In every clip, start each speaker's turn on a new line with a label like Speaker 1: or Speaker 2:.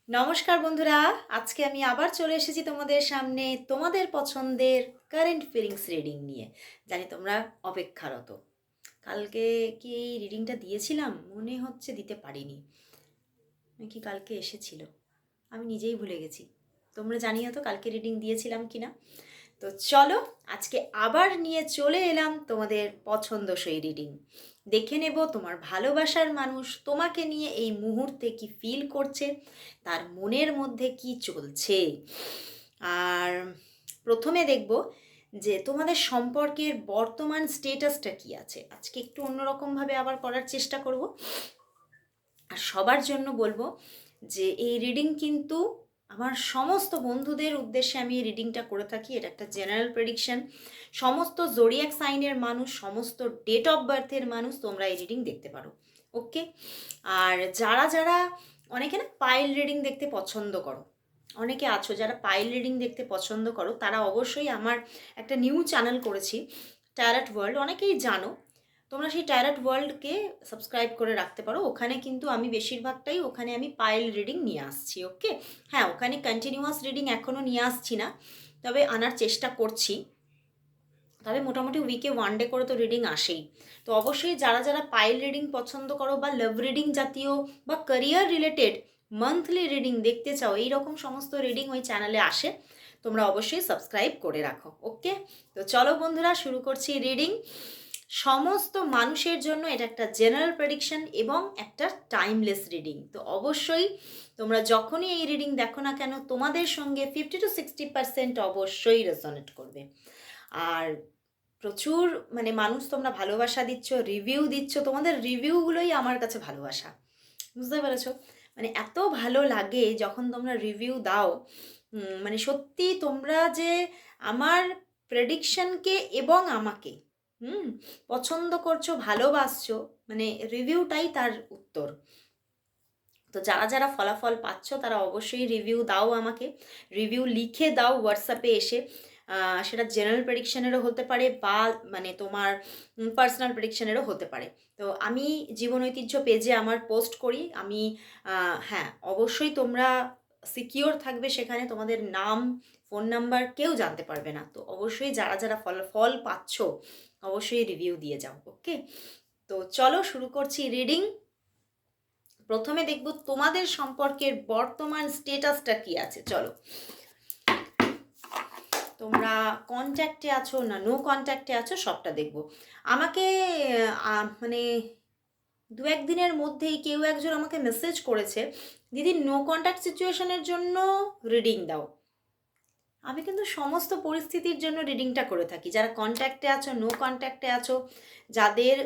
Speaker 1: নমস্কার বন্ধুরা, আজকে আমি আবার চলে এসেছি তোমাদের সামনে তোমাদের পছন্দের কারেন্ট ফিলিংস রিডিং নিয়ে। জানি তোমরা অপেক্ষারত। কালকে কি এই রিডিংটা দিয়েছিলাম? মনে হচ্ছে দিতে পারিনি। কি কালকে এসেছিল? আমি নিজেই ভুলে গেছি। তোমরা জানিও তো কালকে রিডিং দিয়েছিলাম কি না। তো চলো, আজকে আবার নিয়ে চলে এলাম তোমাদের পছন্দসই রিডিং। দেখে নেব তোমার ভালোবাসার মানুষ তোমাকে নিয়ে এই মুহূর্তে কি ফিল করছে, তার মনের মধ্যে কি চলছে। আর প্রথমে দেখব যে তোমাদের সম্পর্কের বর্তমান স্টেটাসটা কি আছে। আজকে একটু অন্যরকমভাবে আবার করার চেষ্টা করব। আর সবার জন্য বলবো যে এই রিডিং কিন্তু আমার সমস্ত বন্ধুদের উদ্দেশ্যে আমি এই রিডিংটা করে থাকি। এটা একটা জেনারেল প্রেডিকশন। সমস্ত জোডিয়াক সাইনের মানুষ, সমস্ত ডেট অফ বার্থের মানুষ তোমরা এই রিডিং দেখতে পারো। ওকে। আর যারা যারা অনেকে না পাইল রিডিং দেখতে পছন্দ করো, অনেকে আছো যারা পাইল রিডিং দেখতে পছন্দ করো, তারা অবশ্যই আমার একটা নিউ চ্যানেল করেছি, ট্যারট ওয়ার্ল্ড, অনেকেই জানো। তোমরা সেই ট্যারট ওয়ার্ল্ডকে সাবস্ক্রাইব করে রাখতে পারো। ওখানে কিন্তু আমি বেশিরভাগটাই ওখানে আমি পাইল রিডিং নিয়ে আসছি। ওকে। হ্যাঁ, ওখানে কন্টিনিউয়াস রিডিং এখনও নিয়ে আসছি না, তবে আনার চেষ্টা করছি। তবে মোটামুটি উইকে 1 ডে করে তো রিডিং আসেই। তো অবশ্যই যারা যারা পাইল রিডিং পছন্দ করো বা লাভ রিডিং জাতীয় বা ক্যারিয়ার রিলেটেড মান্থলি রিডিং দেখতে চাও, এই রকম সমস্ত রিডিং ওই চ্যানেলে আসে, তোমরা অবশ্যই সাবস্ক্রাইব করে রাখো। ওকে। তো চলো বন্ধুরা, শুরু করছি রিডিং। সমস্ত মানুষের জন্য এটা একটা জেনারেল প্রেডিকশন এবং একটা টাইমলেস রিডিং। তো অবশ্যই তোমরা যখনই এই রিডিং দেখো না কেন, তোমাদের সঙ্গে 50 to 60% অবশ্যই রেজনেট করবে। আর প্রচুর মানে মানুষ তোমরা ভালোবাসা দিচ্ছ, রিভিউ দিচ্ছ, তোমাদের রিভিউগুলোই আমার কাছে ভালোবাসা। বুঝতে পেরেছো? মানে এত ভালো লাগে যখন তোমরা রিভিউ দাও। মানে সত্যি তোমরা যে আমার প্রেডিকশনকে এবং আমাকে হুম পছন্দ করছো, ভালোবাসছো, মানে রিভিউটাই তার উত্তর। তো যারা যারা ফলাফল পাচ্ছ তারা অবশ্যই রিভিউ দাও আমাকে, রিভিউ লিখে দাও হোয়াটসঅ্যাপে এসে। সেটা জেনারেল প্রেডিকশনেরও হতে পারে বা মানে তোমার পার্সোনাল প্রেডিকশনেরও হতে পারে। তো আমি জীবন ঐতিহ্য পেজে আমার পোস্ট করি আমি। হ্যাঁ, অবশ্যই তোমরা সিকিওর থাকবে সেখানে, তোমাদের নাম ফোন নাম্বার কেউ জানতে পারবে না। তো অবশ্যই যারা যারা ফল পাচ্ছ অবশ্যই রিভিউ দিয়ে যাও। ওকে। তো চলো শুরু করছি রিডিং। প্রথমে দেখব তোমাদের সম্পর্কের বর্তমান স্টেটাসটা কি আছে। চলো, তোমরা কন্ট্যাক্টে আছো না নো কন্ট্যাক্টে আছো সবটা দেখব। আমাকে মানে 1-2 দিনের মধ্যেই কেউ একজন আমাকে মেসেজ করেছে, দিদি নো কন্ট্যাক্ট সিচুয়েশনের জন্য রিডিং দাও। আমি কিন্তু সমস্ত পরিস্থিতির জন্য রিডিংটা করে থাকি। যারা কন্ট্যাক্টে আছো, নো কন্ট্যাক্টে আছো, যাদের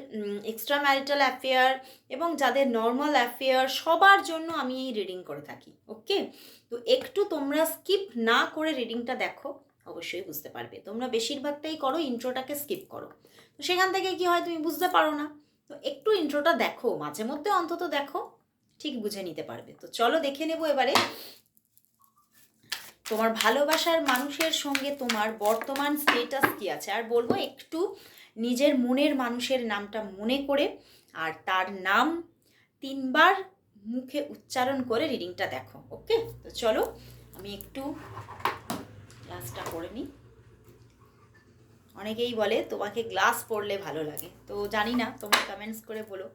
Speaker 1: এক্সট্রা ম্যারিটাল অ্যাফেয়ার এবং যাদের নর্মাল অ্যাফেয়ার, সবার জন্য আমি এই রিডিং করে থাকি। ওকে। তো একটু তোমরা স্কিপ না করে রিডিংটা দেখো, অবশ্যই বুঝতে পারবে। তোমরা বেশিরভাগটাই করো ইন্ট্রোটাকে স্কিপ করো, তো সেখান থেকে কি হয় তুমি বুঝতে পারো না। তো একটু ইন্ট্রোটা দেখো, মাঝে মধ্যে অন্তত দেখো, ঠিক বুঝে নিতে পারবে। তো চলো দেখে নেবো এবারে তোমার ভালোবাসার মানুষের সঙ্গে তোমার বর্তমান স্টেটাস কী আছে। আর বলবো একটু নিজের মনের মানুষের নামটা মনে করে আর তার নাম 3বার মুখে উচ্চারণ করে রিডিংটা দেখো। ওকে। তো চলো আমি একটু গ্লাসটা করে নিই। অনেকেই বলে তোমাকে গ্লাস পরলে ভালো লাগে, তো জানি না, তোমরা কমেন্টস করে বলো।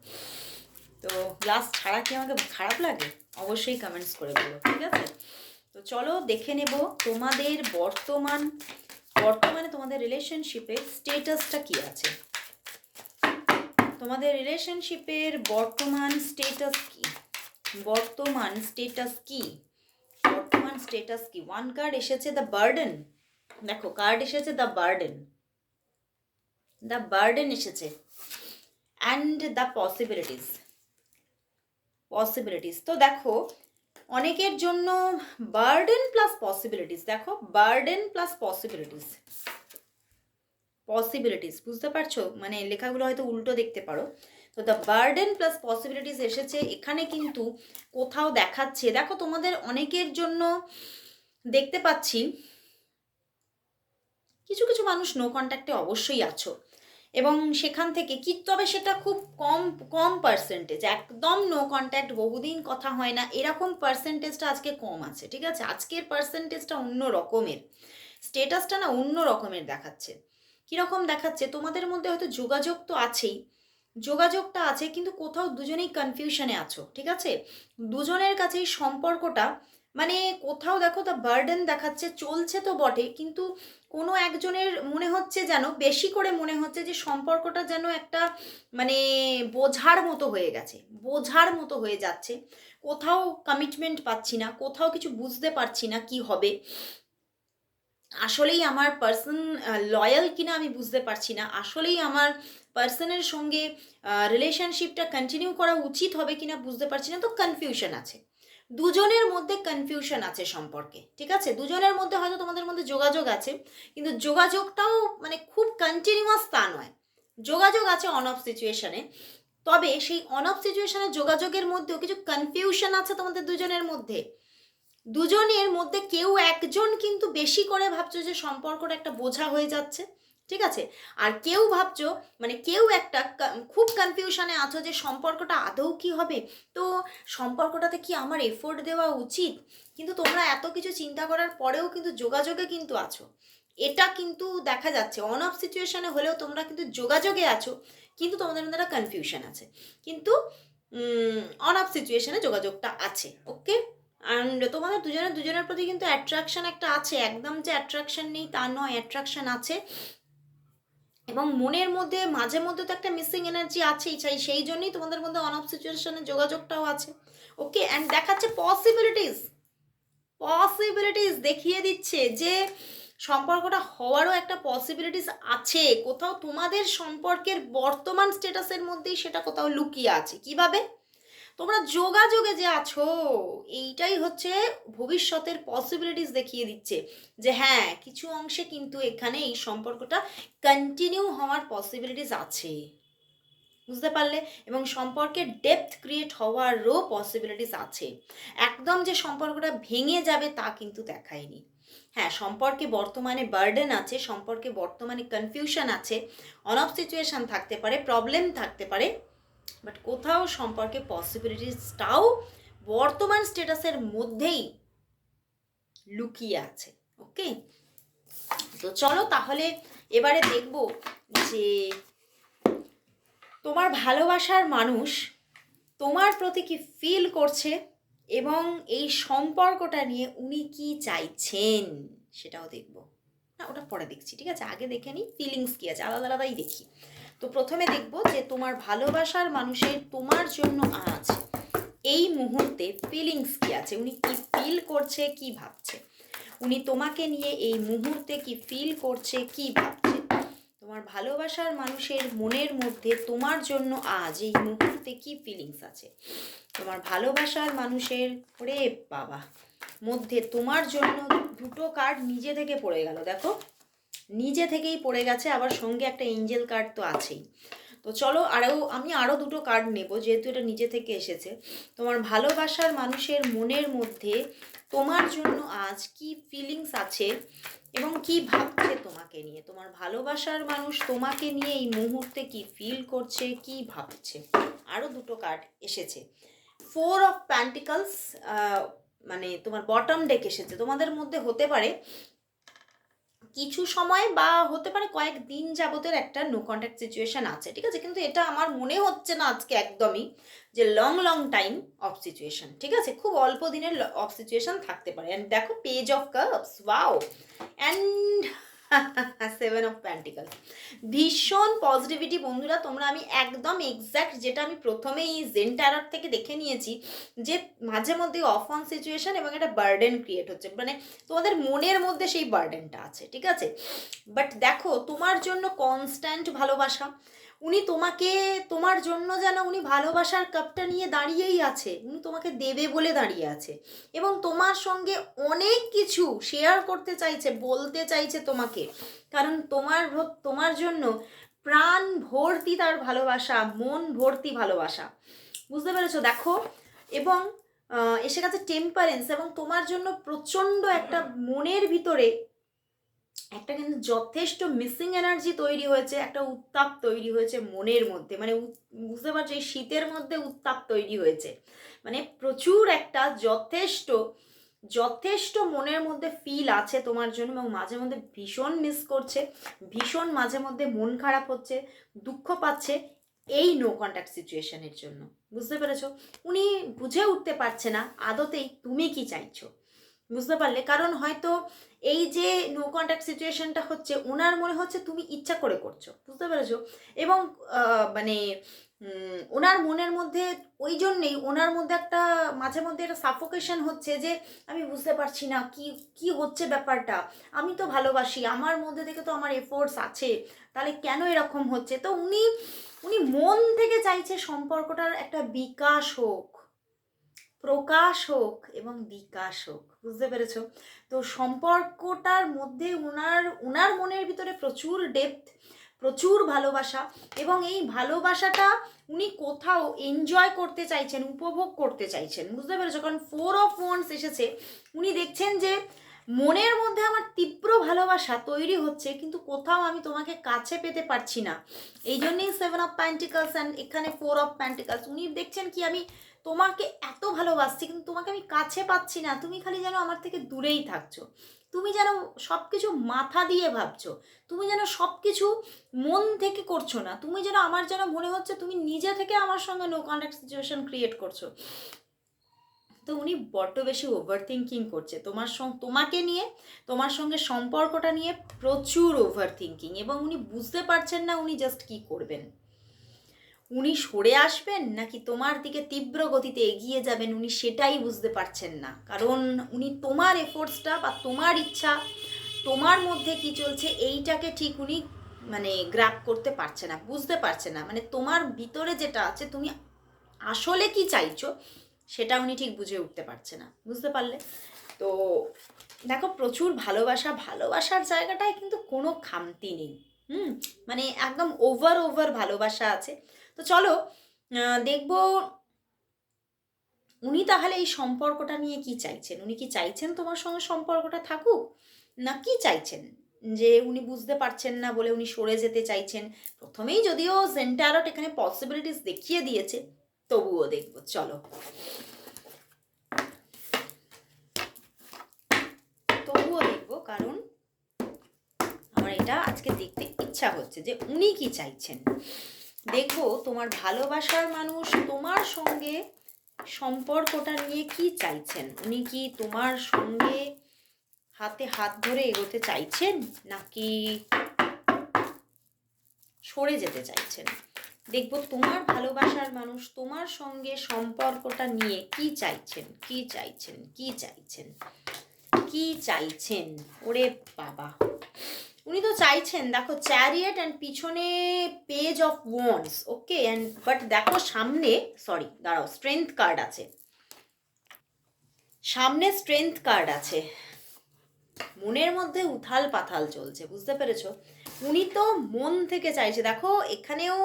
Speaker 1: তো গ্লাস ছাড়া কি আমাকে খারাপ লাগে? অবশ্যই কমেন্টস করে বলো, ঠিক আছে? তো চলো দেখে নেব তোমাদের বর্তমানে তোমাদের রিলেশনশিপের স্টেটাসটা কি আছে। তোমাদের রিলেশনশিপের বর্তমান স্টেটাস কি? বর্তমান স্টেটাস কি? বর্তমান স্টেটাস কি? 1 কার্ড এসেছে দ্য বার্ডেন। দেখো কার্ড এসেছে দ্য বার্ডেন, দ্য বার্ডেন এসেছে অ্যান্ড দ্য পসিবিলিটিস। তো দেখো অনেকের জন্য বার্ডেন প্লাস পসিবিলিটিস, দেখো বার্ডেন প্লাস পসিবিলিটিস, বুঝতে পারছো? মানে লেখাগুলো হয়তো উল্টো দেখতে পারো। তো দ্য বার্ডেন প্লাস পসিবিলিটিস এসেছে এখানে, কিন্তু কোথাও দেখাচ্ছে, দেখো তোমাদের অনেকের জন্য দেখতে পাচ্ছি কিছু কিছু মানুষ নো কন্ট্যাক্টে অবশ্যই আছো, এবং সেখান থেকে কি, তবে সেটা খুব কম কম পার্সেন্টেজ, একদম নো কন্ট্যাক্ট, বহুদিন কথা হয় না, এরকম পার্সেন্টেজটা আজকে কম আছে। ঠিক আছে, আজকের পার্সেন্টেজটা অন্য রকমের, স্টেটাসটা না অন্য রকমের দেখাচ্ছে। কীরকম দেখাচ্ছে, তোমাদের মধ্যে হয়তো যোগাযোগ তো আছেই, যোগাযোগটা আছে, কিন্তু কোথাও দুজনেই কনফিউশনে আছো। ঠিক আছে, দুজনের কাছেই সম্পর্কটা মানে কোথাও দেখো তা বার্ডেন দেখাচ্ছে, চলছে তো বটে, কিন্তু কোনো একজনের মনে হচ্ছে যেন, বেশি করে মনে হচ্ছে যে সম্পর্কটা যেন একটা মানে বোঝার মতো হয়ে গেছে, বোঝার মতো হয়ে যাচ্ছে। কোথাও কমিটমেন্ট পাচ্ছি না, কোথাও কিছু বুঝতে পারছি না কি হবে, আসলেই আমার পার্সন লয়াল কিনা আমি বুঝতে পারছি না, আসলেই আমার পার্সনের সঙ্গে রিলেশনশিপটা কন্টিনিউ করা উচিত হবে কিনা বুঝতে পারছি না। তো কনফিউশন আছে, দুজনের মধ্যে কনফিউশন আছে সম্পর্কে। ঠিক আছে, দুজনের মধ্যে হয়তো তোমাদের মধ্যে যোগাযোগ আছে, কিন্তু যোগাযোগটাও মানে খুব কন্টিনিউয়াস তা নয়, যোগাযোগ আছে অন অফ সিচুয়েশনে। তবে সেই অন অফ সিচুয়েশনে যোগাযোগের মধ্যেও কিছু কনফিউশন আছে তোমাদের দুজনের মধ্যে। দুজনের মধ্যে কেউ একজন কিন্তু বেশি করে ভাবছো যে সম্পর্কটা একটা বোঝা হয়ে যাচ্ছে। ঠিক আছে, আর কেউ ভাবছো মানে কেউ একটা খুব কনফিউশনে আছো যে সম্পর্কটা আদৌ কি হবে, তো সম্পর্কটাতে কি আমার এফোর্ট দেওয়া উচিত। কিন্তু তোমরা এত কিছু চিন্তা করার পরেও কিন্তু যোগাযোগে কিন্তু আছো, এটা কিন্তু দেখা যাচ্ছে। অন অফ সিচুয়েশনে হলেও তোমরা কিন্তু যোগাযোগে আছো, কিন্তু তোমাদের মধ্যে একটা কনফিউশন আছে, কিন্তু অন অফ সিচুয়েশনে যোগাযোগটা আছে। ওকে, অ্যান্ড তোমাদের দুজনের দুজনের প্রতি কিন্তু অ্যাট্রাকশন একটা আছে, একদম যে অ্যাট্রাকশন নেই তা নয়, অ্যাট্রাকশন আছে। এবং মনের মধ্যে মাঝে মধ্যে তো একটা মিসিং এনার্জি আছেই, চাই সেই জন্যই তোমাদের মধ্যে অন অফ সিচুয়েশনের যোগাযোগটাও আছে। ওকে, অ্যান্ড দেখাচ্ছে পসিবিলিটিস, পসিবিলিটিস দেখিয়ে দিচ্ছে যে সম্পর্কটা হওয়ারও একটা পসিবিলিটিস আছে, কোথাও তোমাদের সম্পর্কের বর্তমান স্ট্যাটাসের মধ্যেই সেটা কোথাও লুকিয়ে আছে। কিভাবে, তোমরা যোগাযোগে যে আছো, এইটাই হচ্ছে ভবিষ্যতের পসিবিলিটিস দেখিয়ে দিচ্ছে যে হ্যাঁ, কিছু অংশে কিন্তু এখানে এই সম্পর্কটা কন্টিনিউ হওয়ার পসিবিলিটিস আছে, বুঝতে পারলে। এবং সম্পর্কের ডেপথ ক্রিয়েট হওয়ারও পসিবিলিটিস আছে, একদম যে সম্পর্কটা ভেঙে যাবে তা কিন্তু দেখায়নি। হ্যাঁ, সম্পর্কে বর্তমানে বার্ডেন আছে, সম্পর্কে বর্তমানে কনফিউশন আছে, অন অফ সিচুয়েশন থাকতে পারে, প্রবলেম থাকতে পারে, বাট কোথাও সম্পর্কে পসিবিলিটিসটাও বর্তমান স্ট্যাটাসের মধ্যেই লুকিয়ে আছে। ওকে, তো চলো তাহলে এবারে দেখব যে তোমার ভালোবাসার মানুষ তোমার প্রতি কি ফিল করছে, এবং এই সম্পর্কটা নিয়ে উনি কি চাইছেন সেটাও দেখব। না, ওটা পরে দেখছি, ঠিক আছে, আগে দেখে নিই ফিলিংস কী আছে, আলাদা আলাদাই দেখি। তো প্রথমে দেখব যে তোমার ভালোবাসার মানুষের তোমার জন্য আজ এই মুহূর্তে ফিলিংস কী আছে, উনি কি ফিল করছে, কি ভাবছে, উনি তোমাকে নিয়ে এই মুহূর্তে কি ফিল করছে, কি ভাবছে। তোমার ভালোবাসার মানুষের মনের মধ্যে তোমার জন্য আজ এই মুহূর্তে কি ফিলিংস আছে। তোমার ভালোবাসার মানুষের ওরে বাবা মধ্যে তোমার জন্য দুটো কার্ড নিজে থেকে পড়ে গেল, দেখো নিজে থেকেই পড়ে গেছে, আবার সঙ্গে একটা এঞ্জেল কার্ড তো আছেই। তো চলো আমি আরও দুটো কার্ড নেব, যেহেতু এটা নিজে থেকে এসেছে। তোমার ভালোবাসার মানুষের মনের মধ্যে তোমার জন্য আজ কি ফিলিংস আছে এবং কি ভাবছে তোমাকে নিয়ে। তোমার ভালোবাসার মানুষ তোমাকে নিয়ে এই মুহূর্তে কি ফিল করছে, কি ভাবছে। আরও দুটো কার্ড এসেছে, 4 অফ প্যান্টিকলস, মানে তোমার বটম ডেক এসেছে। তোমাদের মধ্যে হতে পারে কিছু সময় বা হতে পারে কয়েকদিন যাবতের একটা নো কন্ট্যাক্ট সিচুয়েশন আছে, ঠিক আছে, কিন্তু এটা আমার মনে হচ্ছে না আজকে একদমই যে লং টাইম অফ সিচুয়েশন। ঠিক আছে, খুব অল্প দিনের অফ সিচুয়েশন থাকতে পারে। অ্যান্ড দেখো page of cups, wow, and 7 of প্যান্টিকল, ভীষণ পজিটিভিটি বন্ধুরা। তোমরা আমি একদম এক্স্যাক্ট যেটা আমি প্রথমেই জেন ট্যারট থেকে দেখে নিয়েছি, যে মাঝে মধ্যে অফ অন সিচুয়েশন এবং একটা বার্ডেন ক্রিয়েট হচ্ছে, মানে তোমাদের মনের মধ্যে সেই বার্ডেনটা আছে। ঠিক আছে, বাট দেখো তোমার জন্য কনস্ট্যান্ট ভালোবাসা, উনি তোমাকে, তোমার জন্য যেন উনি ভালোবাসার কাপটা নিয়ে দাঁড়িয়েই আছে, উনি তোমাকে দেবে বলে দাঁড়িয়ে আছে, এবং তোমার সঙ্গে অনেক কিছু শেয়ার করতে চাইছে, বলতে চাইছে তোমাকে, কারণ তোমার জন্য প্রাণ ভর্তি তার ভালোবাসা, মন ভর্তি ভালোবাসা, বুঝতে পেরেছো। দেখো, এবং এসে গেছে টেম্পারেন্স, এবং তোমার জন্য প্রচণ্ড একটা মনের ভিতরে একটা কিন্তু যথেষ্ট মিসিং এনার্জি তৈরি হয়েছে, একটা উত্তাপ তৈরি হয়েছে মনের মধ্যে, মানে বুঝতে পারছো এই শীতের মধ্যে উত্তাপ তৈরি হয়েছে, মানে প্রচুর একটা যথেষ্ট যথেষ্ট মনের মধ্যে ফিল আছে তোমার জন্য, এবং মাঝে মধ্যে ভীষণ মিস করছে, ভীষণ মাঝে মধ্যে মন খারাপ হচ্ছে, দুঃখ পাচ্ছে এই নো কন্ট্যাক্ট সিচুয়েশনের জন্য। বুঝতে পেরেছো? উনি বুঝে উঠতে পারছে না আদতেই তুমি কি চাইছো। বুঝতে পারলে? কারণ হয়তো এই যে নো কন্ট্যাক্ট সিচুয়েশনটা হচ্ছে ওনার মনে হচ্ছে তুমি ইচ্ছা করে করছো। বুঝতে পেরেছো? এবং মানে ওনার মনের মধ্যে ওই জন্যেই ওনার মধ্যে একটা মাঝে মধ্যে একটা সাফোকেশন হচ্ছে যে আমি বুঝতে পারছি না কি কি হচ্ছে ব্যাপারটা, আমি তো ভালোবাসি, আমার মধ্যে থেকে তো আমার এফোর্টস আছে, তাহলে কেন এরকম হচ্ছে। তো উনি উনি মন থেকে চাইছে সম্পর্কটার একটা বিকাশ হোক, প্রকাশ হোক এবং বিকাশ হোক। বুঝতে পেরেছ? তো সম্পর্কটার মধ্যে ওনার ওনার মনের ভিতরে প্রচুর ডেপথ, প্রচুর ভালোবাসা, এবং এই ভালোবাসাটা উনি কোথাও এনজয় করতে চাইছেন, উপভোগ করতে চাইছেন। বুঝতে পেরেছ? কারণ 4 অফ ওয়ান্ডস এসেছে, উনি দেখছেন যে মনের মধ্যে আমার তীব্র ভালোবাসা তৈরি হচ্ছে, কিন্তু কোথাও আমি তোমাকে কাছে পেতে পারছি না। এই জন্যই 7 অফ প্যান্টিকলস অ্যান্ড এখানে 4 অফ প্যান্টিকলস। উনি দেখছেন কি আমি তোমাকে এত ভালোবাসছি, কিন্তু তোমাকে আমি কাছে পাচ্ছি না, তুমি খালি যেন আমার থেকে দূরেই থাকছো, তুমি যেন সব কিছু মাথা দিয়ে ভাবছো, তুমি যেন সব কিছু মন থেকে করছো না, তুমি যেন আমার যেন মনে হচ্ছে তুমি নিজে থেকে আমার সঙ্গে নো কন্ট্যাক্ট সিচুয়েশন ক্রিয়েট করছো। তো উনি বড্ড বেশি ওভার থিঙ্কিং করছে তোমার সঙ্গে, তোমাকে নিয়ে, তোমার সঙ্গে সম্পর্কটা নিয়ে প্রচুর ওভার থিঙ্কিং, এবং উনি বুঝতে পারছেন না উনি জাস্ট কি করবেন। উনি সরে আসবেন নাকি তোমার দিকে তীব্র গতিতে এগিয়ে যাবেন উনি সেটাই বুঝতে পারছেন না। কারণ উনি তোমার এফোর্টসটা বা তোমার ইচ্ছা, তোমার মধ্যে কি চলছে এইটাকে ঠিক উনি মানে গ্র্যাব করতে পারছে না, বুঝতে পারছে না। মানে তোমার ভিতরে যেটা আছে তুমি আসলে কি চাইছো সেটা উনি ঠিক বুঝে উঠতে পারছে না। বুঝতে পারলে? তো দেখো প্রচুর ভালোবাসা, ভালোবাসার জায়গাটায় কিন্তু কোনো খামতি নেই। মানে একদম ওভার ভালোবাসা আছে। তো চলো দেখবো উনি তাহলে এই সম্পর্কটা নিয়ে কি চাইছেন। উনি কি চাইছেন তোমার সঙ্গে সম্পর্কটা থাকুক, না কি চাইছেন যে উনি বুঝতে পারছেন না বলে উনি সরে যেতে চাইছেন। প্রথমেই যদিও সেন্টারট এখানে পসিবিলিটিস দেখিয়ে দিয়েছে, তবুও দেখবো। চলো তবুও দেখবো, কারণ আমার এটা আজকে দেখতে ইচ্ছা হচ্ছে যে উনি কি চাইছেন। দেখো তোমার ভালোবাসার মানুষ তোমার সঙ্গে সম্পর্কটা নিয়ে কি চাইছেন। উনি কি তোমার সঙ্গে হাতে হাত ধরে এগোতে চাইছেন, নাকি সরে যেতে চাইছেন। দেখবো তোমার ভালোবাসার মানুষ তোমার সঙ্গে সম্পর্কটা নিয়ে কি চাইছেন, কি চাইছেন, কি চাইছেন, কি চাইছেন। ওরে বাবা, উনি তো চাইছেন, দেখো চ্যারিয়েট অ্যান্ড পিছনে page of wands, okay, and but দেখো সামনে, সরি দাঁড়াও, স্ট্রেংথ কার্ড আছে, সামনে স্ট্রেংথ কার্ড আছে। মনের মধ্যে উথাল পাথাল চলছে। বুঝতে পেরেছো? উনি তো মন থেকে চাইছে। দেখো এখানেও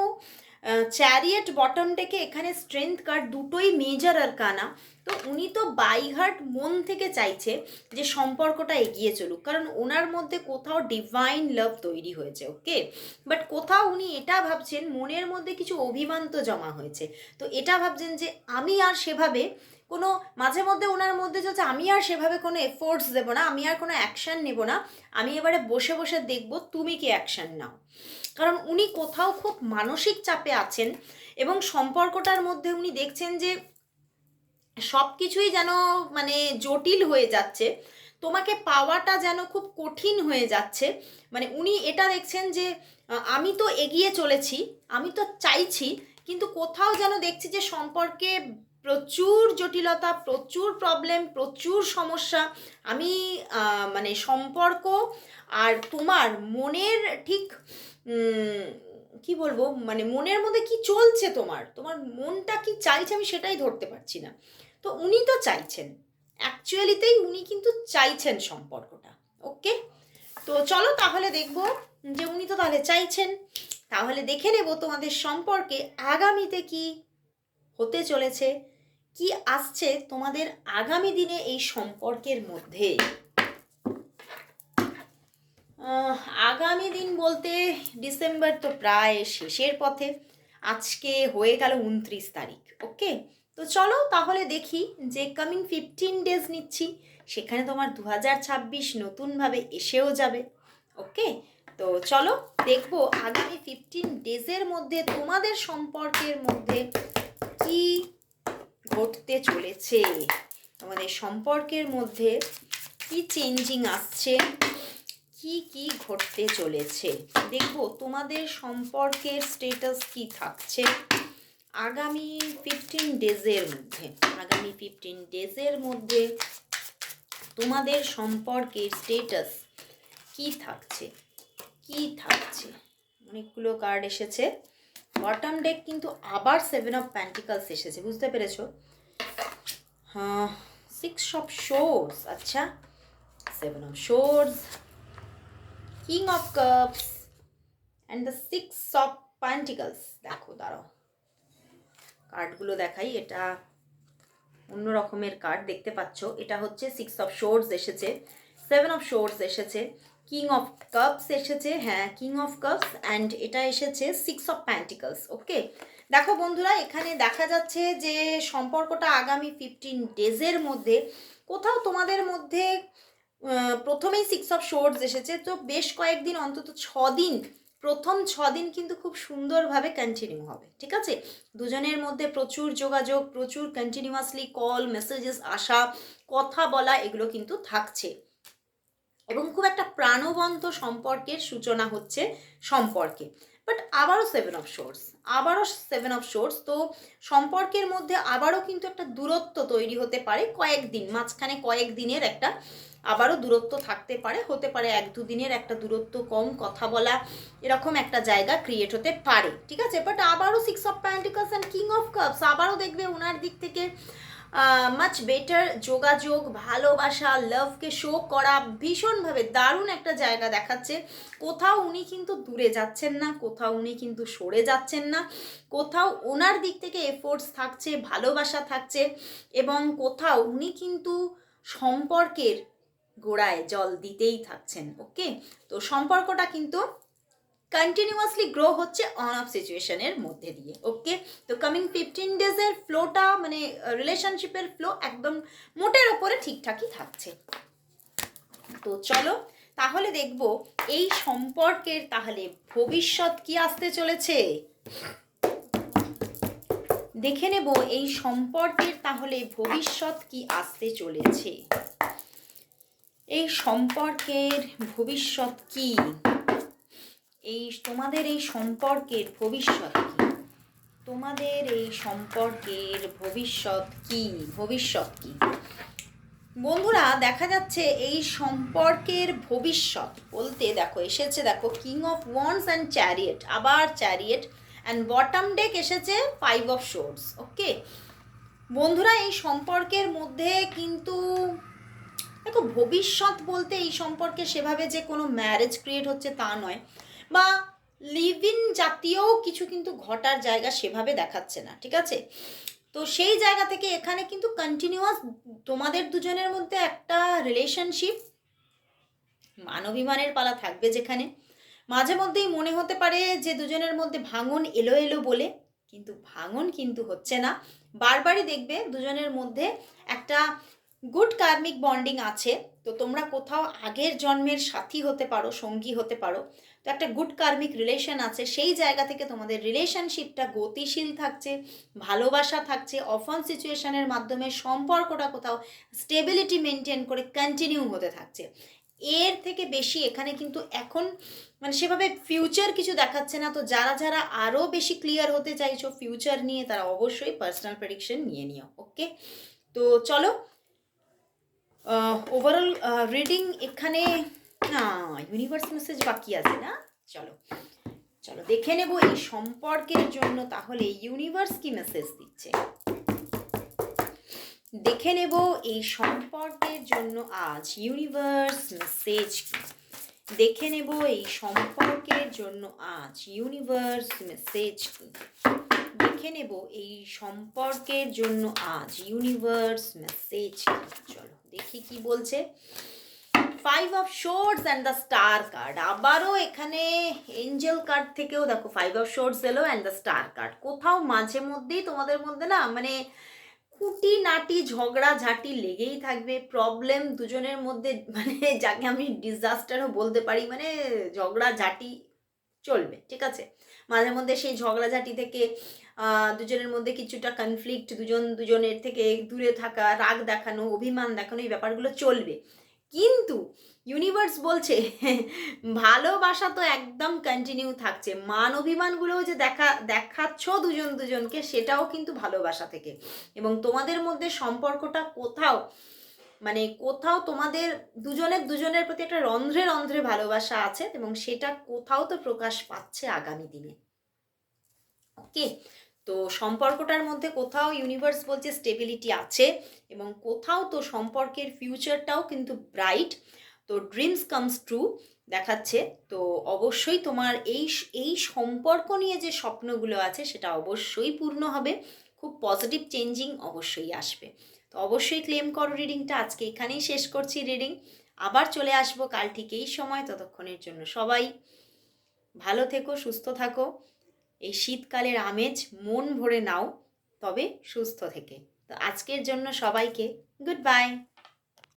Speaker 1: চ্যারিয়েট বটম থেকে এখানে স্ট্রেংথ কার্ড, দুটোই মেজর আর কানা। তো উনি তো বাই হার্ট মন থেকে চাইছে যে সম্পর্কটা এগিয়ে চলুক, কারণ ওনার মধ্যে কোথাও ডিভাইন লাভ তৈরি হয়েছে, ওকে। বাট কোথাও উনি এটা ভাবছেন মনের মধ্যে কিছু অভিমান তো জমা হয়েছে, তো এটা ভাবছেন যে আমি আর সেভাবে কোনো, মাঝে মধ্যে ওনার মধ্যে চলছে আমি আর সেভাবে কোনো এফোর্টস দেবো না, আমি আর কোনো অ্যাকশান নেব না, আমি এবারে বসে বসে দেখব তুমি কি অ্যাকশান নাও। কারণ উনি কোথাও খুব মানসিক চাপে আছেন, এবং সম্পর্কটার মধ্যে উনি দেখছেন যে সব কিছুই যেন মানে জটিল হয়ে যাচ্ছে, তোমাকে পাওয়াটা যেন খুব কঠিন হয়ে যাচ্ছে। মানে উনি এটা দেখছেন যে আমি তো এগিয়ে চলেছি, আমি তো চাইছি, কিন্তু কোথাও যেন দেখছি যে সম্পর্কে প্রচুর জটিলতা, প্রচুর প্রবলেম, প্রচুর সমস্যা। আমি মানে সম্পর্ক আর তোমার মনের ঠিক কি বলবো, মানে মনের মধ্যে কি চলছে, তোমার তোমার মনটা কি চাইছে আমি সেটাই ধরতে পারছি না। তো উনি তো চাইছেন, অ্যাকচুয়ালিতেই উনি কিন্তু চাইছেন সম্পর্কটা, ওকে। তো চলো তাহলে দেখবো যে উনি তো তাহলে চাইছেন, তাহলে দেখে নেব তোমাদের সম্পর্কে আগামীতে কি হতে চলেছে, কি আসছে তোমাদের আগামী দিনে এই সম্পর্কের মধ্যে। আগামী দিন বলতে ডিসেম্বর তো প্রায় শেষের পথে। আজকে হয়ে গেল 29 তারিখ। ওকে, তো চলো তাহলে দেখি যে কামিং 15 ডেজ নিচ্ছি, সেখানে তোমার 2026 নতুনভাবে এসেও যাবে। ওকে, তো চলো দেখবো আগামী 15 ডেজের মধ্যে তোমাদের সম্পর্কের মধ্যে কি ঘটতে চলেছে, তোমাদের সম্পর্কের মধ্যে কি চেঞ্জিং আসছে, কি কি ঘটতে চলেছে। দেখো তোমাদের সম্পর্কের স্টেটাস কি থাকছে আগামী 15 ডেজের মধ্যে। আগামী 15 ডেজের মধ্যে তোমাদের সম্পর্কের স্টেটাস কি থাকছে, কি থাকছে। অনেকগুলো কার্ড এসেছে। বটম ডেক কিন্তু আবার 7 অফ পেন্টিকলস এসেছে, বুঝতে পেরেছো? হ্যাঁ, 6 অফ শোর্স। আচ্ছা, 7 of swords, king of cups and the 6 of pentacles. দেখো দাঁড়াও, কার্ডগুলো দেখাই। এটা অন্য রকমের কার্ড দেখতে পাচ্ছ। এটা হচ্ছে 6 অফ শোর্স এসেছে, 7 অফ শোর্স এসেছে, কিং অফ কাপস এসেছে, হ্যাঁ কিং অফ কাপস, অ্যান্ড এটা এসেছে 6 অফ পেন্টিকলস। ওকে, দেখো বন্ধুরা, এখানে দেখা যাচ্ছে যে সম্পর্কটা আগামী 15 ডেজের মধ্যে কোথাও তোমাদের মধ্যে প্রথমেই 6 অফ শোর্স এসেছে, তো বেশ কয়েকদিন, অন্তত 6 দিন, প্রথম 6 দিন কিন্তু খুব সুন্দরভাবে কন্টিনিউ হবে। ঠিক আছে, দুজনের মধ্যে প্রচুর যোগাযোগ, প্রচুর কন্টিনিউয়াসলি কল মেসেজেস আসা, কথা বলা, এগুলো কিন্তু থাকছে এবং খুব একটা প্রাণবন্ত সম্পর্কের সূচনা হচ্ছে সম্পর্কে। বাট আবারও 7 অফ শোর্স, আবারও 7 অফ শোর্স, তো সম্পর্কের মধ্যে আবারও কিন্তু একটা দূরত্ব তৈরি হতে পারে কয়েকদিন, মাঝখানে কয়েকদিনের একটা আবারও দূরত্ব থাকতে পারে, হতে পারে 1-2 দিনের একটা দূরত্ব, কম কথা বলা, এরকম একটা জায়গা ক্রিয়েট হতে পারে। ঠিক আছে, বাট আবারও 6 of pentacles and king of cups, আবারও দেখবে ওনার দিক থেকে মাচ বেটার যোগাযোগ, ভালোবাসা, লাভকে শো করা, ভীষণভাবে দারুণ একটা জায়গা দেখাচ্ছে। কোথাও উনি কিন্তু দূরে যাচ্ছেন না, কোথাও উনি কিন্তু সরে যাচ্ছেন না, কোথাও ওনার দিক থেকে এফোর্টস থাকছে, ভালোবাসা থাকছে, এবং কোথাও উনি কিন্তু সম্পর্কের গোড়ায় জল দিতেই থাকছেন। ওকে, তো সম্পর্কটা কিন্তু কন্টিনিউয়াসলি গ্রো হচ্ছে অন অফ সিচুয়েশনের মধ্যে দিয়ে। ওকে, তো কামিং 15 ডেজের ফ্লোটা, মানে রিলেশনশিপের ফ্লো একদম মোটের ওপরে ঠিকঠাকই থাকছে। তো চলো তাহলে দেখব এই সম্পর্কের তাহলে ভবিষ্যৎ কি আসতে চলেছে, দেখে নেব এই সম্পর্কের তাহলে ভবিষ্যৎ কি আসতে চলেছে। এই সম্পর্কের ভবিষ্যৎ কি, এই তোমাদের এই সম্পর্কের ভবিষ্যৎ কি, তোমাদের এই সম্পর্কের ভবিষ্যৎ কি, ভবিষ্যৎ কি বন্ধুরা। দেখা যাচ্ছে এই সম্পর্কের ভবিষ্যৎ বলতে দেখো এসেছে, দেখো king of wands and chariot, আবার চ্যারিয়েট, অ্যান্ড বটম ডেক এসেছে 5 অফ শোর্স। ওকে বন্ধুরা, এই সম্পর্কের মধ্যে কিন্তু দেখো ভবিষ্যৎ বলতে এই সম্পর্কে সেভাবে যে কোনো ম্যারেজ ক্রিয়েট হচ্ছে তা নয়, বা লিভ ইন জাতীয় কিছু কিন্তু ঘটার জায়গা সেভাবে দেখাচ্ছে না। ঠিক আছে, তো সেই জায়গা থেকে এখানে কিন্তু কন্টিনিউয়াস তোমাদের দুজনের মধ্যে একটা রিলেশনশিপ, মানবিমানের পালা থাকবে, যেখানে মাঝে মধ্যেই মনে হতে পারে যে দুজনের মধ্যে ভাঙন এলো এলো বলে, কিন্তু ভাঙন কিন্তু হচ্ছে না। বারবারই দেখবে দুজনের মধ্যে একটা গুড কার্মিক বন্ডিং আছে। তো তোমরা কোথাও আগের জন্মের সাথী হতে পারো, সঙ্গী হতে পারো, তো একটা গুড কার্মিক রিলেশন আছে, সেই জায়গা থেকে তোমাদের রিলেশনশিপটা গতিশীল থাকছে, ভালোবাসা থাকছে, অফান সিচুয়েশনের মাধ্যমে সম্পর্কটা কোথাও স্টেবিলিটি মেনটেন করে কন্টিনিউ হতে থাকছে। এর থেকে বেশি এখানে কিন্তু এখন মানে সেভাবে ফিউচার কিছু দেখাচ্ছে না। তো যারা যারা আরও বেশি ক্লিয়ার হতে চাইছো ফিউচার নিয়ে, তারা অবশ্যই পার্সোনাল প্রেডিকশন নিয়ে নিও। ওকে, তো চলো ওভারঅল রিডিং এখানে, না ইউনিভার্স মেসেজ বাকি আছে না, চলো চলো দেখে নেব এই সম্পর্কের জন্য তাহলে ইউনিভার্স কি মেসেজ দিচ্ছে, দেখে নেব এই সম্পর্কের জন্য আজ ইউনিভার্স মেসেজ কি, দেখে নেব এই সম্পর্কের জন্য আজ ইউনিভার্স মেসেজ কি, দেখে নেব এই সম্পর্কের জন্য আজ ইউনিভার্স মেসেজ কি। চলো দেখি কি বলছে। Five of swords and the star card. আবারও এখানে এঞ্জেল কার্ড থেকেও দেখো ফাইভ অফ শোর্ডস এলো অ্যান্ড দ্য স্টার কার্ড। কোথাও মাঝে মধ্যেই তোমাদের মধ্যে না মানে খুঁটিনাটি ঝগড়াঝাটি লেগেই থাকবে, প্রবলেম দুজনের মধ্যে, মানে যাকে আমি ডিজাস্টারও বলতে পারি, মানে ঝগড়াঝাটি চলবে, ঠিক আছে। মাঝে মধ্যে সেই ঝগড়াঝাটি থেকে দুজনের মধ্যে কিছুটা কনফ্লিক্ট, দুজন দুজনের থেকে দূরে থাকা, রাগ দেখানো, অভিমান দেখানো, এই ব্যাপারগুলো চলবে। কিন্তু ইউনিভার্স বলছে ভালোবাসা তো একদম কন্টিনিউ থাকছে, মান অভিমানগুলোও যে দেখাচ্ছ দুজন দুজনকে, সেটাও কিন্তু ভালোবাসা থেকে। এবং তোমাদের মধ্যে সম্পর্কটা কোথাও মানে কোথাও তোমাদের দুজনের প্রতি একটা রন্ধ্রে রন্ধ্রে ভালোবাসা আছে, এবং সেটা কোথাও তো প্রকাশ পাচ্ছে আগামী দিনে। ওকে, তো সম্পর্কটার মধ্যে কোথাও ইউনিভার্স বলছে স্টেবিলিটি আছে, এবং কোথাও তো সম্পর্কের ফিউচারটাও কিন্তু ব্রাইট। তো ড্রিমস কামস ট্রু দেখাচ্ছে। তো অবশ্যই তোমার এই সম্পর্ক নিয়ে যে স্বপ্নগুলো আছে সেটা অবশ্যই পূর্ণ হবে, খুব পজিটিভ চেঞ্জিং অবশ্যই আসবে। তো অবশ্যই ক্লেম করো রিডিংটা। আজকে এখানেই শেষ করছি রিডিং, আবার চলে আসবো কাল ঠিক এই সময়। ততক্ষণের জন্য সবাই ভালো থেকো, সুস্থ থাকো, এই শীতকালের আমেজ মন ভরে নাও, তবে সুস্থ থেকে। তো আজকের জন্য সবাইকে গুড বাই।